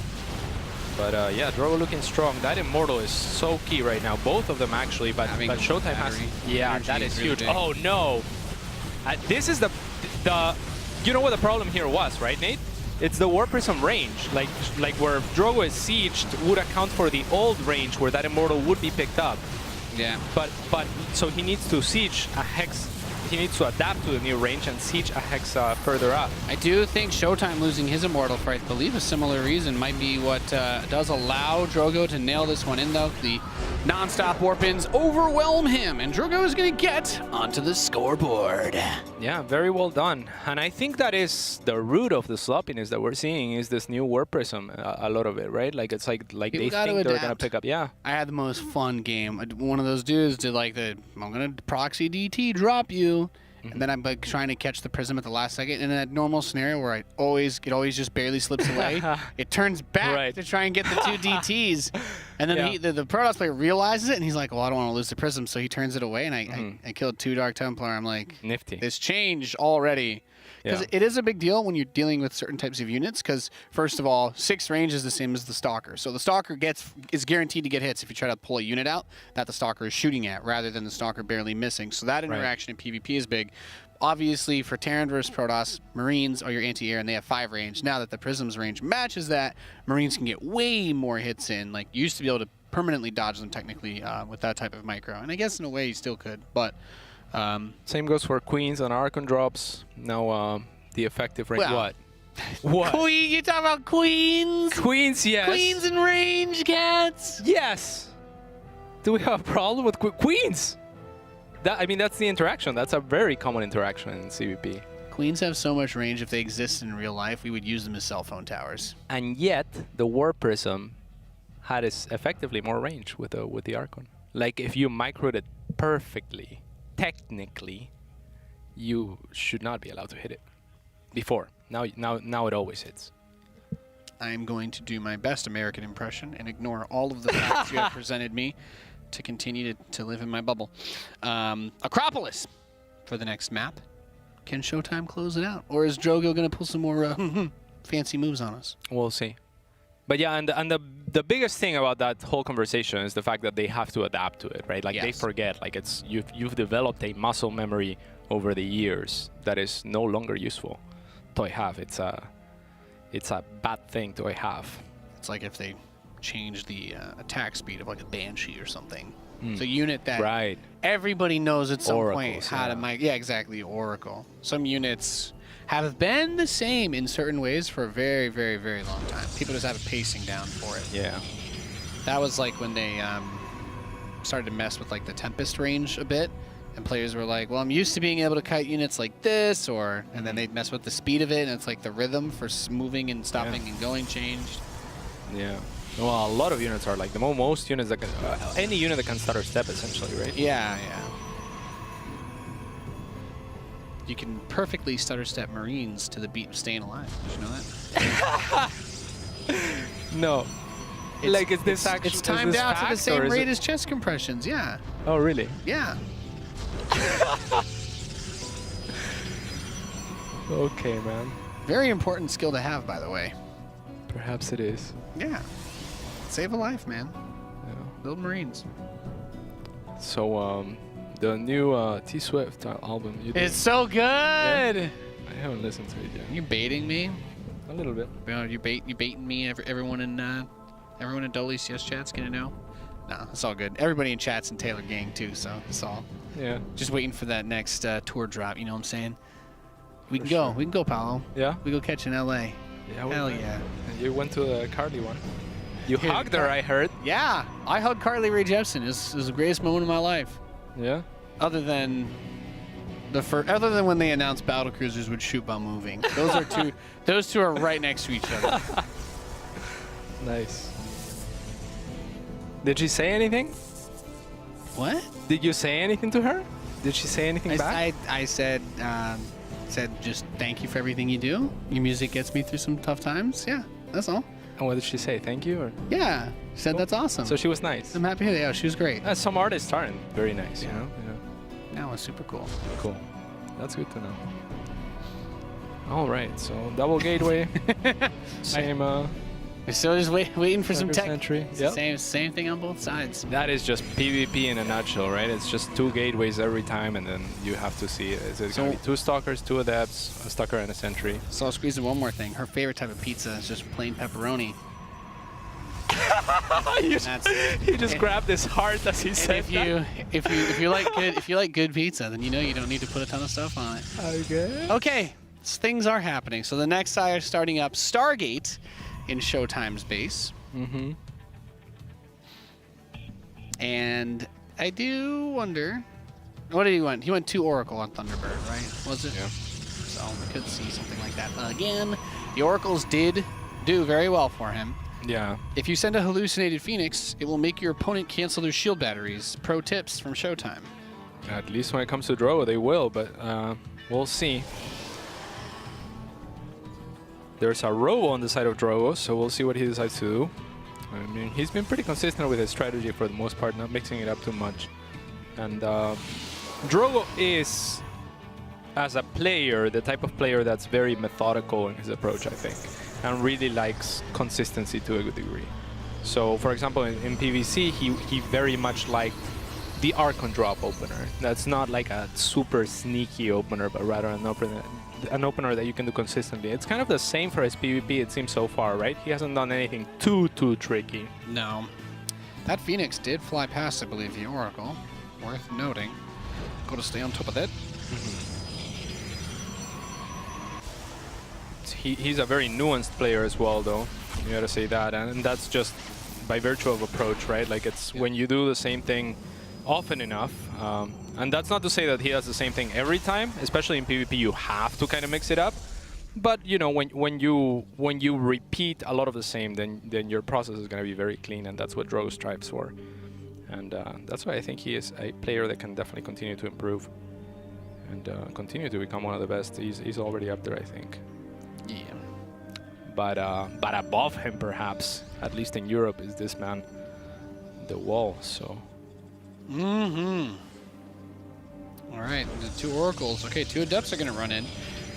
But yeah, Drogo looking strong. That Immortal is so key right now. Both of them actually, but ShoWTimE has... Yeah, that is huge. Big. Oh no! This is the... You know what the problem here was, right, Nate? It's the Warp Prism range. Like where Drogo is sieged would account for the old range where that Immortal would be picked up. Yeah. But so he needs to siege a hex. He needs to adapt to the new range and siege a hex further up. I do think ShoWTimE losing his Immortal for, I believe, a similar reason might be what does allow Drogo to nail this one in, though. The non-stop warp-ins overwhelm him, and Drogo is going to get onto the scoreboard. Yeah, very well done. And I think that is the root of the sloppiness that we're seeing is this new Warp Prism, a lot of it, right? Like it's like they think they're going to pick up. Yeah. I had the most fun game. One of those dudes did like I'm going to proxy DT, drop you. And then I'm like trying to catch the Prism at the last second. And in that normal scenario where it always just barely slips away, it turns back to try and get the 2 DTs. And then the Protoss player realizes it, and he's like, well, I don't want to lose the Prism, so he turns it away, and I killed 2 Dark Templar. I'm like, nifty. This changed already. Because it is a big deal when you're dealing with certain types of units, because first of all, 6 range is the same as the Stalker. So the Stalker is guaranteed to get hits if you try to pull a unit out that the Stalker is shooting at, rather than the Stalker barely missing. So that interaction in PvP is big. Obviously, for Terran versus Protoss, Marines are your anti-air, and they have 5 range. Now that the Prism's range matches that, Marines can get way more hits in. Like, you used to be able to permanently dodge them, technically, with that type of micro. And I guess in a way you still could, but... Same goes for Queens on Archon drops. Now, the effective range. Well, what? Queen, you talking about Queens? Queens, yes. Queens in range, cats? Yes. Do we have a problem with Queens? I mean, that's the interaction. That's a very common interaction in CvP. Queens have so much range. If they exist in real life, we would use them as cell phone towers. And yet, the Warp Prism had effectively more range with the Archon. Like, if you microed it perfectly, technically, you should not be allowed to hit it. Before. Now it always hits. I'm going to do my best American impression and ignore all of the facts you have presented me to continue to live in my bubble. Acropolis for the next map. Can ShoWTimE close it out? Or is Drogo going to pull some more fancy moves on us? We'll see. But yeah, and the biggest thing about that whole conversation is the fact that they have to adapt to it, right? Like they forget, like you've developed a muscle memory over the years that is no longer useful to have. It's a bad thing to have. It's like if they change the attack speed of like a Banshee or something. It's a unit that everybody knows at some point how to mic. Yeah, exactly. Oracle. Some units have been the same in certain ways for a very, very, very long time. People just have a pacing down for it. Yeah. That was like when they started to mess with like the Tempest range a bit, and players were like, well, I'm used to being able to kite units like this, and then they'd mess with the speed of it, and it's like the rhythm for moving and stopping and going changed. Yeah. Well, a lot of units are like most units that can, any unit that can stutter step essentially, right? Yeah, yeah. You can perfectly stutter step Marines to the beat of Staying Alive. Did you know that? No. It's timed out to the same rate as chest compressions, yeah. Oh, really? Yeah. Okay, man. Very important skill to have, by the way. Perhaps it is. Yeah. Save a life, man. Yeah. Build Marines. So, the new T Swift album. It's so good! Yeah? I haven't listened to it yet. You baiting me? A little bit. You baiting me? Everyone in WCS chat's gonna know. No, it's all good. Everybody in chat's in Taylor Gang too, so it's all. Yeah. Just waiting for that next tour drop. You know what I'm saying? We can go. Sure. We can go, Paolo. Yeah. We go catch in LA. Yeah. Hell yeah. And you went to the Carly one. You Dude, hugged her, I heard. Yeah, I hugged Carly Rae Jepsen. It was the greatest moment of my life. Yeah. Other than when they announced battle cruisers would shoot while moving. Those are two. Those two are right next to each other. Nice. Did she say anything? What? Did you say anything to her? Did she say anything back? I said just thank you for everything you do. Your music gets me through some tough times. Yeah, that's all. And what did she say? Thank you? Or? Yeah, she said that's awesome. So she was nice. I'm happy to hear that. Yeah, she was great. Some artists aren't very nice, you Yeah. know? That was super cool. Cool. That's good to know. All right, so double gateway. Same. We're still just waiting for some tech. Century. It's the same thing on both sides. That is just PvP in a nutshell, right? It's just 2 gateways every time, and then you have to see is it going to be 2 stalkers, 2 adepts, a stalker, and a sentry. So I'll squeeze in one more thing. Her favorite type of pizza is just plain pepperoni. He just grabbed his heart as he said that. If you like good pizza, then you know you don't need to put a ton of stuff on it. Okay. Okay, things are happening. So the next side is starting up Stargate in ShoWTimE's base. Mm-hmm. And I do wonder, what did he want? He went 2 Oracle on Thunderbird, right? Was it? Yeah. So we could see something like that. Again, the Oracles did do very well for him. Yeah. If you send a hallucinated Phoenix, it will make your opponent cancel their shield batteries. Pro tips from ShoWTimE. At least when it comes to Drogo, they will, but we'll see. There's a Robo on the side of Drogo, so we'll see what he decides to do. I mean, he's been pretty consistent with his strategy for the most part, not mixing it up too much. And Drogo is, as a player, the type of player that's very methodical in his approach, I think, and really likes consistency to a good degree. So, for example, in PvC, he very much liked the Archon drop opener. That's not like a super sneaky opener, but rather an opener that you can do consistently. It's kind of the same for his PvP, it seems so far, right? He hasn't done anything too tricky. No. That Phoenix did fly past, I believe, the Oracle. Worth noting. Got to stay on top of that. He's a very nuanced player as well, though. You gotta say that, and that's just by virtue of approach, right? Like, it's when you do the same thing often enough, and that's not to say that he does the same thing every time. Especially in PvP, you have to kind of mix it up. But you know, when you repeat a lot of the same, then your process is gonna be very clean, and that's what Drogo strives for. And that's why I think he is a player that can definitely continue to improve and continue to become one of the best. He's already up there, I think. Yeah. But above him, perhaps, at least in Europe, is this man, the Wall. So. All right, the 2 Oracles. Okay, 2 Adepts are going to run in.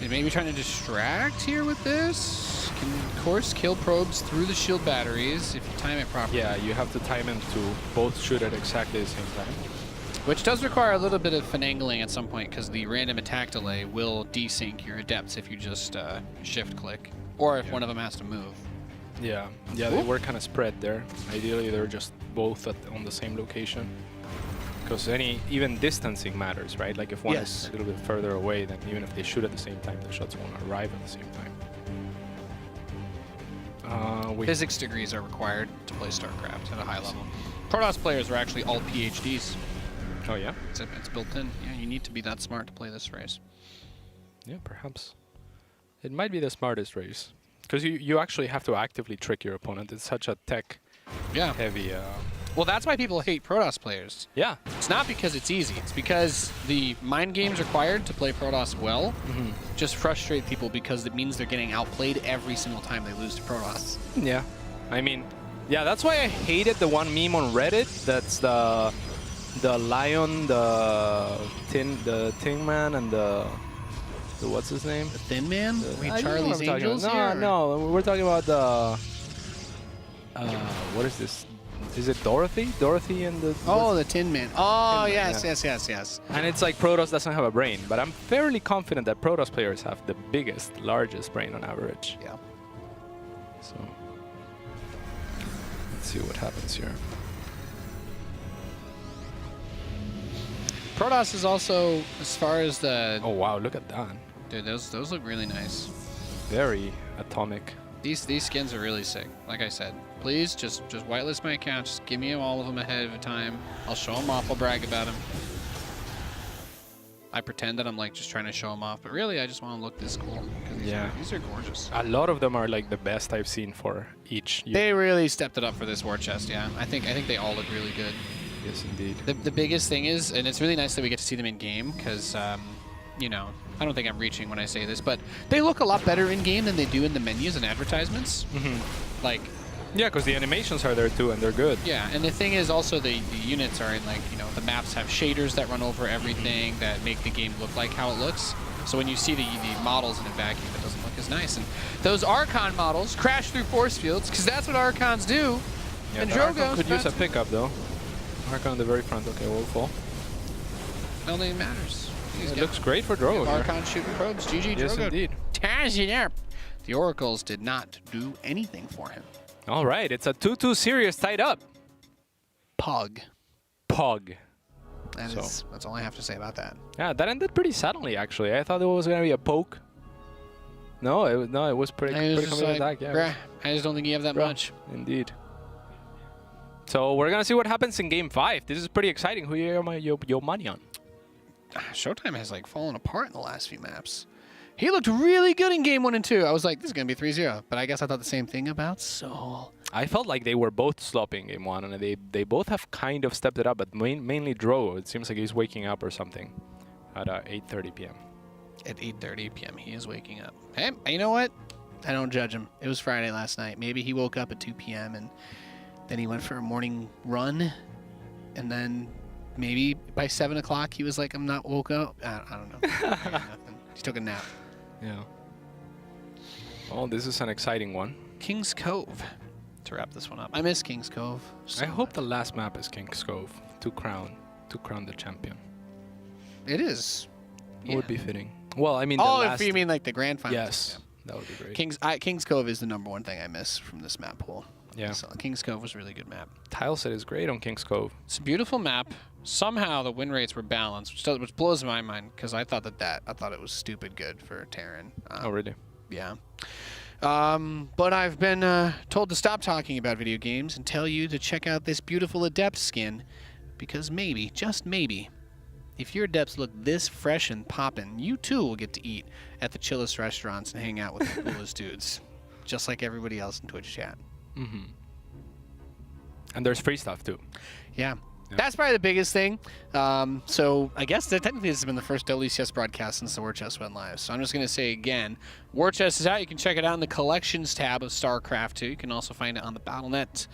They may be trying to distract here with this. Can, of course, kill probes through the shield batteries if you time it properly. Yeah, you have to time them to both shoot at exactly the same time. Which does require a little bit of finagling at some point, because the random attack delay will desync your Adepts if you just shift-click, or if one of them has to move. Yeah, they were kind of spread there. Ideally, they're just both on the same location. Because even distancing matters, right? Like if one is a little bit further away, then even if they shoot at the same time, the shots won't arrive at the same time. Physics degrees are required to play StarCraft at a high level. Protoss players are actually all PhDs. Oh yeah? It's built in. Yeah, you need to be that smart to play this race. Yeah, perhaps. It might be the smartest race. Because you actually have to actively trick your opponent. It's such a tech-heavy... Well, that's why people hate Protoss players. Yeah. It's not because it's easy. It's because the mind games required to play Protoss well just frustrate people because it means they're getting outplayed every single time they lose to Protoss. Yeah. I mean, yeah, that's why I hated the one meme on Reddit. That's the lion, the tin man, and the The what's his name? The Thin Man? I know what Charlie's I'm talking Angels about. here? No, we're talking about the. What is this? Is it Dorothy? Dorothy and the. Oh, the Tin Man. Oh, Tin Man, yes. And it's like Protoss doesn't have a brain, but I'm fairly confident that Protoss players have the biggest, largest brain on average. Yeah. So let's see what happens here. Protoss is also, as far as the... Oh wow, look at that. Dude, those look really nice. Very atomic. These skins are really sick. Like I said, please just whitelist my account. Just give me all of them ahead of time. I'll show them off. I'll brag about them. I pretend that I'm like just trying to show them off, but really I just want to look this cool. These are gorgeous. A lot of them are like the best I've seen for each year. They really stepped it up for this war chest. Yeah, I think they all look really good. Yes, indeed. The biggest thing is, and it's really nice that we get to see them in game, because you know, I don't think I'm reaching when I say this, but they look a lot better in game than they do in the menus and advertisements. Like, yeah, because the animations are there too, and they're good. yeah, and the thing is also the units are in, like, you know, the maps have shaders that run over everything that make the game look like how it looks. So when you see the models in a vacuum, it doesn't look as nice. And those Archon models crash through force fields, because that's what Archons do. Yeah, and the Archon Drogo could use a pickup though. Archon on the very front. Okay, we'll fall. I don't think it matters. It looks great for Drogo here. Archon shooting probes. GG Drogo. Yes, indeed. Tears it up. The Oracles did not do anything for him. All right, it's a 2-2 series tied up. Pug. Pug. That's all I have to say about that. Yeah, that ended pretty suddenly, actually. I thought it was going to be a poke. No, it was pretty just like, attack. Yeah, bruh, I just don't think you have that much. Indeed. So we're going to see what happens in Game 5. This is pretty exciting. Who you have your money on? ShoWTimE has like fallen apart in the last few maps. He looked really good in Game 1 and 2. I was like, this is going to be 3-0. But I guess I thought the same thing about Soul. I felt like they were both sloppy in Game 1, and they both have kind of stepped it up, but mainly Drogo. It seems like he's waking up or something at 8:30 p.m. At 8:30 p.m. he is waking up. Hey, you know what? I don't judge him. It was Friday last night. Maybe he woke up at 2 p.m. and then he went for a morning run, and then maybe by 7 o'clock he was like, I'm not woke up. I don't know. He took a nap. Yeah. Oh, this is an exciting one. King's Cove. To wrap this one up. I miss King's Cove. I hope the last map is King's Cove to crown the champion. It is. It would be fitting. Well, I mean, if you mean like the grand finals. Yes, that would be great. King's Cove is the #1 thing I miss from this map pool. Yeah. So King's Cove was a really good map. Tileset is great on King's Cove. It's a beautiful map. Somehow the win rates were balanced, which blows my mind, because I thought I thought it was stupid good for Terran. Oh, really? Yeah. But I've been told to stop talking about video games and tell you to check out this beautiful Adept skin, because maybe, just maybe, if your Adepts look this fresh and poppin', you too will get to eat at the chillest restaurants and hang out with the coolest dudes, just like everybody else in Twitch chat. Mm-hmm. And there's free stuff too. Yeah. That's probably the biggest thing. So I guess that technically this has been the first WCS broadcast since the War Chest went live. So I'm just going to say again, War Chest is out. You can check it out in the Collections tab of StarCraft 2. You can also find it on the Battle.net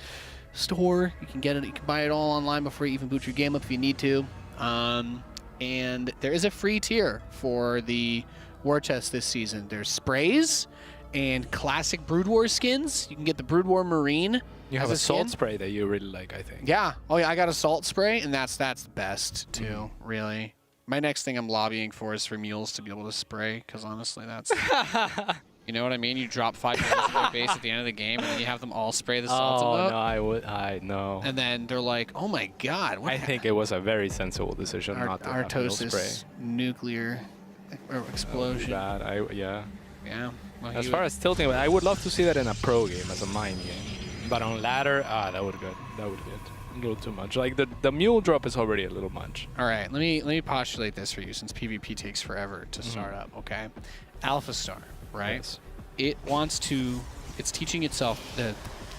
store. You can get it. You can buy it all online before you even boot your game up if you need to. And there is a free tier for the War Chest this season. There's sprays and classic Brood War skins. You can get the Brood War Marine. You have a salt spray that you really like, I think. Yeah. Oh, yeah, I got a salt spray, and that's the best, too, really. My next thing I'm lobbying for is for mules to be able to spray, because honestly, that's... you know what I mean? You drop 5 mules in their base at the end of the game, and then you have them all spray the salt Oh, no, I know. And then they're like, oh, my God. I think it was a very sensible decision not to have mule spray. Nuclear explosion. Yeah. Yeah. Well, as far as tilting, I would love to see that in a pro game, as a mind game. But on ladder, that would get a little too much. Like the mule drop is already a little much. All right, let me postulate this for you, since PvP takes forever to start up. Okay, Alpha Star, right? Yes. It's teaching itself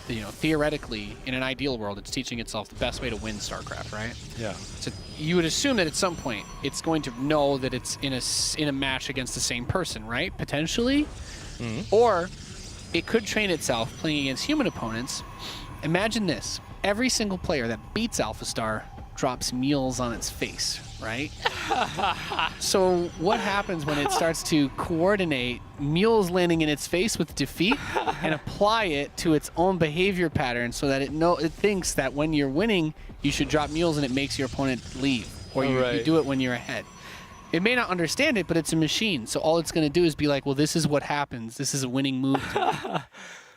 theoretically, in an ideal world, it's teaching itself the best way to win StarCraft, right? Yeah. So you would assume that at some point it's going to know that it's in a match against the same person, right? Potentially, or it could train itself playing against human opponents. Imagine this. Every single player that beats Alpha Star drops meals on its face, right? So what happens when it starts to coordinate meals landing in its face with defeat and apply it to its own behavior pattern so that it thinks that when you're winning, you should drop meals and it makes your opponent leave, or you do it when you're ahead. It may not understand it, but it's a machine. So all it's going to do is be like, well, this is what happens. This is a winning move to me.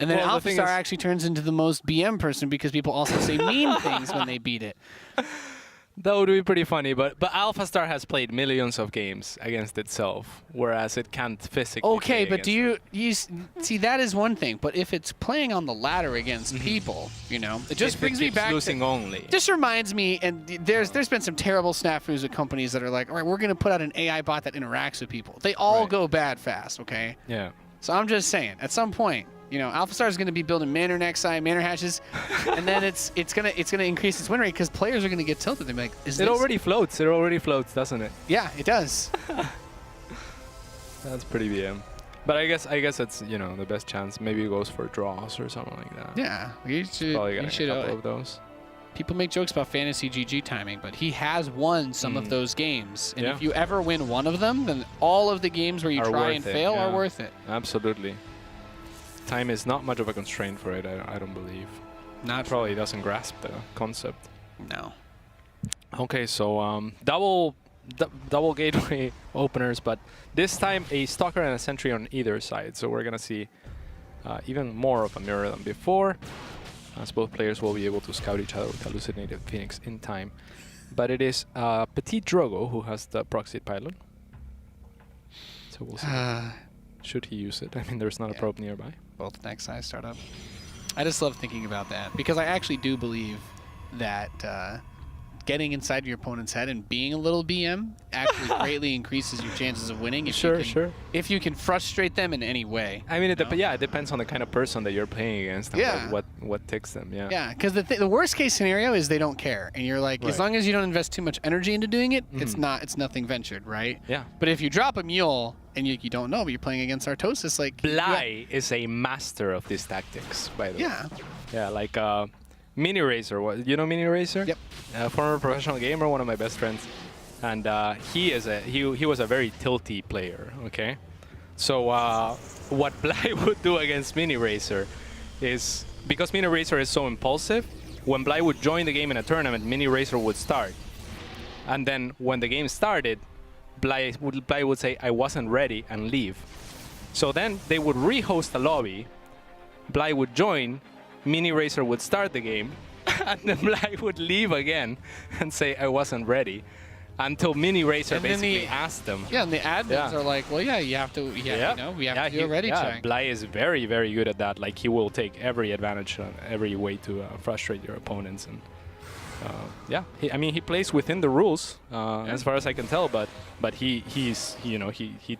And then Well, AlphaStar actually turns into the most BM person because people also say mean things when they beat it. That would be pretty funny, but AlphaStar has played millions of games against itself, whereas it can't physically. Okay, play but do you see, that is one thing, but if it's playing on the ladder against people, you know, it just brings me back losing only. Just reminds me, and there's been some terrible snafus with companies that are like, all right, we're going to put out an AI bot that interacts with people. They all go bad fast, okay? Yeah. So I'm just saying, at some point, you know, AlphaStar is going to be building Manor Nexi, Manor Hatches, and then it's gonna increase its win rate because players are going to get tilted. They're like, is this? It already floats. It already floats, doesn't it? Yeah, it does. That's pretty BM. But I guess it's, you know, the best chance. Maybe it goes for draws or something like that. Yeah, you should. Probably You getting should. a couple of those. People make jokes about fantasy GG timing, but he has won some of those games. And if you ever win one of them, then all of the games where you try and fail are worth it. Absolutely. Time is not much of a constraint for it, I don't believe. Not Probably doesn't grasp the concept. No. Okay, so double gateway openers, but this time a stalker and a sentry on either side. So we're gonna see even more of a mirror than before, as both players will be able to scout each other with hallucinated Phoenix in time. But it is PtitDrogo who has the proxy pylon. So we'll see. Should he use it? I mean, there's not a probe nearby. Both next size startup. I just love thinking about that because I actually do believe that getting inside your opponent's head and being a little BM actually greatly increases your chances of winning. If you can frustrate them in any way. I mean, it depends on the kind of person that you're playing against and what ticks them. Yeah. Yeah, because the worst case scenario is they don't care, and you're like, as long as you don't invest too much energy into doing it, it's nothing ventured, right? Yeah. But if you drop a mule and you don't know, but you're playing against Artosis, like Bly is a master of these tactics, by the way. Yeah, like Mini Racer. You know Mini Racer? Yep. Former professional gamer, one of my best friends, and he was a very tilty player. Okay, so what Bly would do against Mini Racer is, because Mini Racer is so impulsive, when Bly would join the game in a tournament, Mini Racer would start, and then when the game started, Bly would say, "I wasn't ready," and leave. So then they would rehost the lobby. Bly would join. Mini Racer would start the game, and then Bly would leave again and say, "I wasn't ready," until Mini Racer basically asked them. Yeah, and the admins are like, "Well, yeah, you have to. Yeah, you know, we have to do a ready check." Bly is very, very good at that. Like, he will take every advantage, every way to frustrate your opponents, and I mean, he plays within the rules as far as I can tell, but he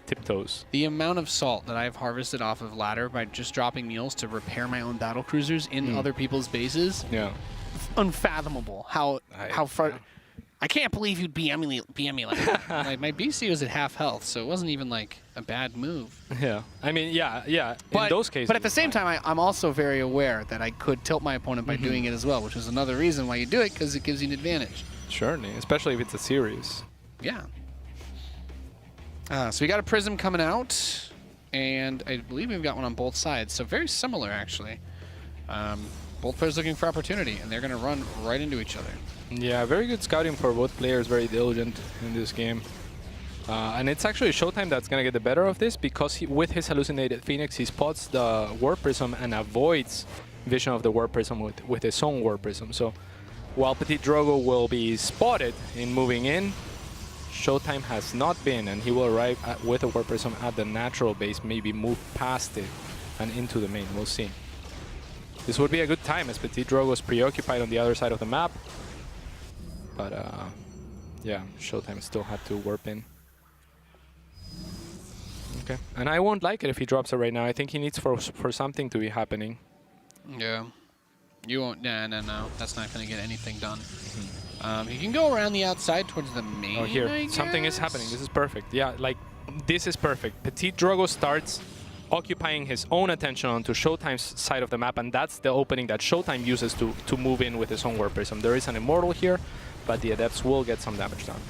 tiptoes. The amount of salt that I've harvested off of ladder by just dropping meals to repair my own battle cruisers in other people's bases, unfathomable. I can't believe you'd BM me like that. Like, my BC was at half health, so it wasn't even like a bad move. Yeah, I mean, yeah. But, in those cases. but at the same time, I'm also very aware that I could tilt my opponent by doing it as well, which is another reason why you do it, because it gives you an advantage. Certainly, especially if it's a series. Yeah. So we got a Prism coming out, and I believe we've got one on both sides. So very similar, actually. Both players looking for opportunity, and they're going to run right into each other. Yeah, very good scouting for both players, very diligent in this game. And it's actually ShoWTimE that's going to get the better of this, because with his hallucinated Phoenix, he spots the Warp Prism and avoids vision of the Warp Prism with his own Warp Prism. So while PtitDrogo will be spotted in moving in, ShoWTimE has not been, and he will arrive with a Warp Prism at the natural base, maybe move past it and into the main. We'll see. This would be a good time, as PtitDrogo is preoccupied on the other side of the map. But yeah, ShoWTimE still had to warp in. Okay, and I won't like it if he drops it right now. I think he needs for something to be happening. Yeah, you won't. No. That's not going to get anything done. You can go around the outside towards the main. Oh, here, something is happening. This is perfect. Yeah, like, this is perfect. PtitDrogo starts occupying his own attention onto ShoWTimE's side of the map, and that's the opening that ShoWTimE uses to move in with his own Warp Prism. There is an Immortal here. but the Adepts will get some damage done.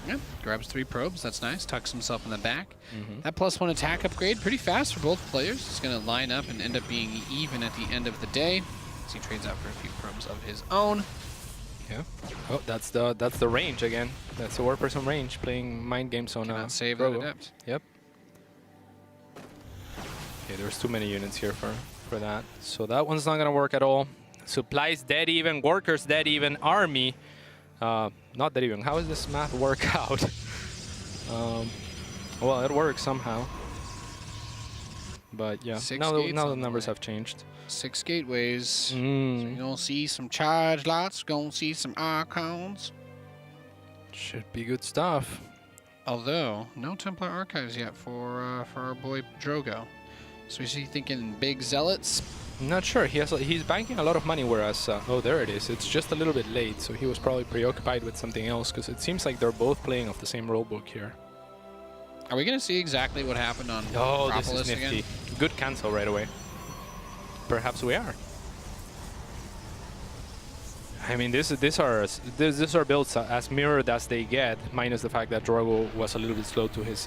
Yep, grabs 3 probes. That's nice. Tucks himself in the back. That +1 attack upgrade, pretty fast for both players. It's going to line up and end up being even at the end of the day. As he trades out for a few probes of his own. Yeah. Oh, that's the range again. That's the War Person range, playing mind games on Save Drogo. that Adept. Yep. Okay, there's too many units here for that. So that one's not gonna work at all. Supplies dead even, workers dead even, army not dead even. How does this math work out? Well, it works somehow. But yeah, now the numbers have changed. 6 gateways. So you're gonna see some charge lots, gonna see some archons. Should be good stuff. Although, no Templar archives yet for our boy Drogo. So is he thinking big zealots? I'm not sure. He's banking a lot of money, whereas oh, there it is. It's just a little bit late, so he was probably preoccupied with something else, because it seems like they're both playing off the same rulebook here. Are we gonna see exactly what happened on Oh, Acropolis this is nifty. again? Good cancel right away. Perhaps we are. I mean, these are builds as mirrored as they get, minus the fact that Drogo was a little bit slow to his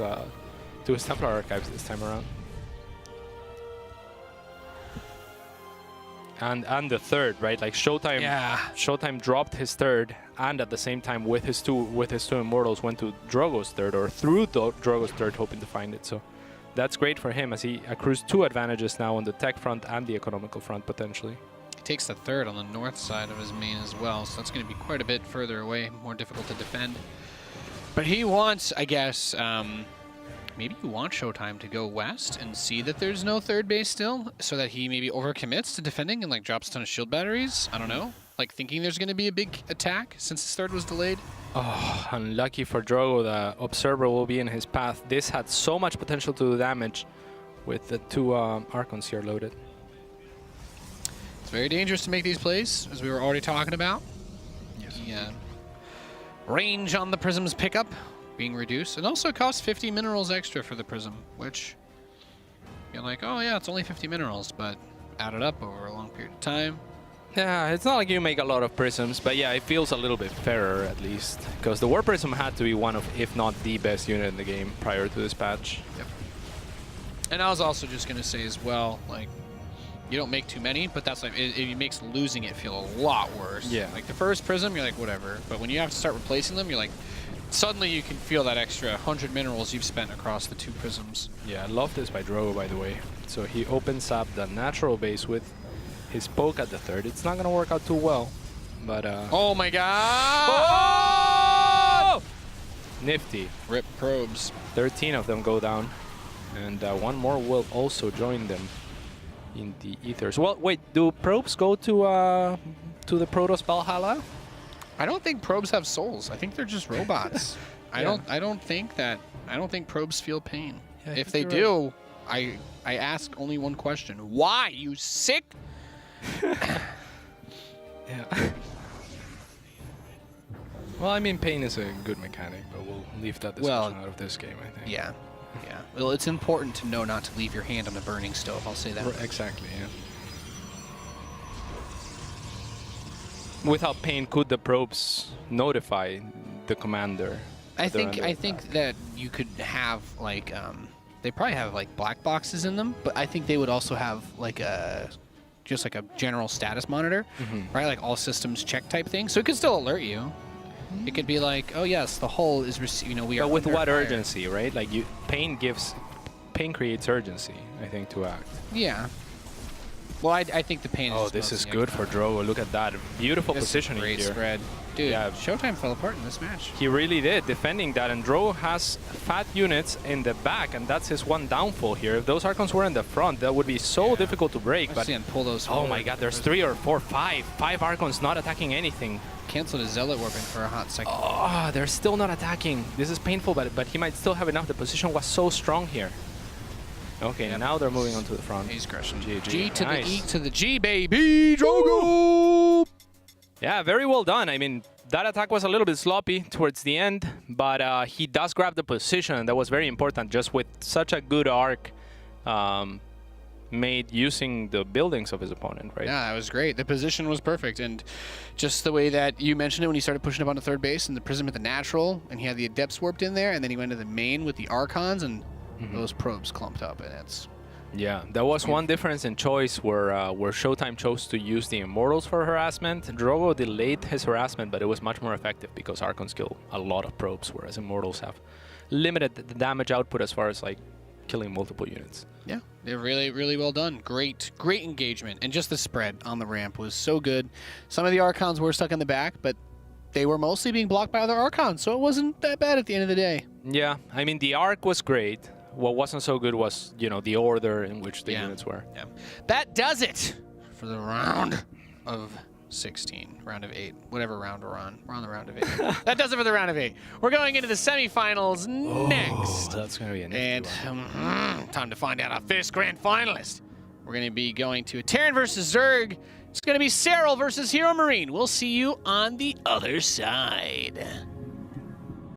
Templar archives this time around. And the third, right? Like ShoWTimE. Yeah. ShoWTimE dropped his third, and at the same time with his two immortals went to Drogo's third, or through Drogo's third, hoping to find it. So that's great for him, as he accrues 2 advantages now on the tech front and the economical front potentially. He takes the third on the north side of his main as well, so that's going to be quite a bit further away, more difficult to defend. But he wants, I guess, maybe you want ShoWTimE to go west and see that there's no third base still, so that he maybe overcommits to defending and like drops a ton of shield batteries. I don't know. Like thinking there's going to be a big attack since his third was delayed. Oh, unlucky for Drogo, the Observer will be in his path. This had so much potential to do damage with the 2 Archons here loaded. It's very dangerous to make these plays, as we were already talking about. Yes. The range on the Prism's pickup being reduced. And also it costs 50 minerals extra for the Prism, which you're like, oh yeah, it's only 50 minerals, but add it up over a long period of time. Yeah, it's not like you make a lot of Prisms, but yeah, it feels a little bit fairer at least, because the War Prism had to be one of, if not the best unit in the game prior to this patch. Yep. And I was also just going to say as well, like, you don't make too many, but that's like, it makes losing it feel a lot worse. Yeah. Like the first Prism, you're like, whatever. But when you have to start replacing them, you're like, suddenly you can feel that extra 100 minerals you've spent across the 2 Prisms. Yeah, I love this by Drogo, by the way. So he opens up the natural base with his poke at the third. It's not going to work out too well, but... Oh my god! Oh! Nifty. Rip probes. 13 of them go down, and 1 more will also join them in the ethers. Well, wait, do probes go to the Protoss Valhalla? I don't think probes have souls. I think they're just robots. Yeah. I don't think probes feel pain. Yeah, if they do, I ask only one question. Why, you sick? Yeah. Well, I mean, pain is a good mechanic, but we'll leave that discussion out of this game, I think. Yeah. Yeah. Well, it's important to know not to leave your hand on a burning stove. I'll say that. Exactly, yeah. Without pain, could the probes notify the commander? I think that you could have like they probably have like black boxes in them, but I think they would also have like just like a general status monitor, right? Like all systems check type thing. So it could still alert you. It could be like, oh yes, the hull is we are. But with under what fire. urgency, right? Like pain creates urgency, I think, to act. Yeah. Well, I think the pain is. Oh, this is good for Drogo. Look at that. Beautiful positioning great here. spread. Dude, Yeah. ShoWTimE fell apart in this match. He really did, defending that. And Drogo has fat units in the back, and that's his one downfall here. If those Archons were in the front, that would be so difficult to break. But Pull those oh forward. my god, there's 3 or 4, 5 Archons not attacking anything. Canceled his Zealot Warping for a hot second. Oh, they're still not attacking. This is painful, but he might still have enough. The position was so strong here. Okay, now they're moving on to the front. He's crushing. GG. G to Nice. the E to the G, baby. Drogo! Yeah, very well done. I mean, that attack was a little bit sloppy towards the end, but he does grab the position. That was very important, just with such a good arc. made using the buildings of his opponent, right? Yeah, that was great. The position was perfect, and just the way that you mentioned it when he started pushing up onto third base and the Prism at the natural, and he had the Adepts warped in there, and then he went to the main with the Archons, and those probes clumped up, and it's... Yeah, there was one difference in choice where ShoWTimE chose to use the Immortals for harassment. Drogo delayed his harassment, but it was much more effective because Archons kill a lot of probes, whereas Immortals have limited the damage output as far as like killing multiple units. Yeah, they're really, really well done. Great engagement, and just the spread on the ramp was so good. Some of the Archons were stuck in the back, but they were mostly being blocked by other Archons, so it wasn't that bad at the end of the day. Yeah, I mean, the arc was great. What wasn't so good was, you know, the order in which the units were. Yeah. That does it for the round of 16, round of 8, whatever round we're on. We're on the round of 8. That does it for the round of 8. We're going into the semifinals next. That's going to be a And time to find out our first grand finalist. We're going to be going to Terran versus Zerg. It's going to be Cyril versus Hero Marine. We'll see you on the other side.